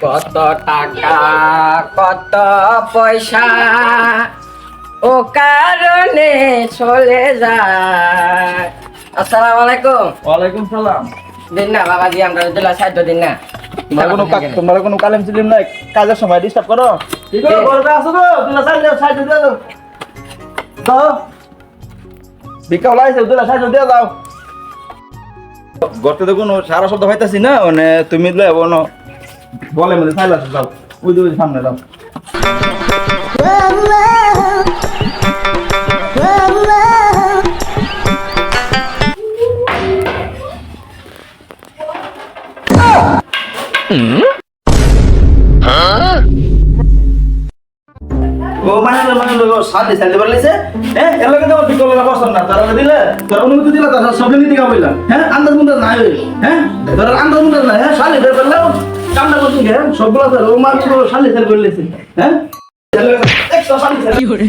কত টাকা কত পয়সা ও কারণে চলে যায়। আসসালামু আলাইকুম। ওয়ালাইকুম সালাম। দিন না বাবাজি, আমরা দিলা সাহায্য দিন না। তোমার কোনো কালেম ছিলাম না, কাজের সময় ডিস্টার্ব করো। ঠিক আছে, ঘরে আসো তো, দিলা সাইড দিয়ে দাও। তো বিকাল আইছে, দিলা সাইড দিয়ে দাও। গর্তে দেখুন সারা শব্দ পাইতাছি না, মানে তুমি দিলে বলো বলে মধ্যে সাইড আছে, যাও ওই দুই সামনে দাও। ও মানে সাথে সাইতে পারলেছে, হ্যাঁ এর লাগে তো বিকল লাগা পছন্দ না, তারা দিলে তোর অনুমতি দিলা, তারা সব নীতি কামাইলা, হ্যাঁ আন্দাজ মুন্দাজ নাই, হ্যাঁ তোর আন্দাজ মুন্দাজ নাই, হ্যাঁ শালি বের করলাম কামটা করছিস, হ্যাঁ সবগুলা তো ও মার তো শালি সেল করলেছে, হ্যাঁ একশো শালি সেল কি করে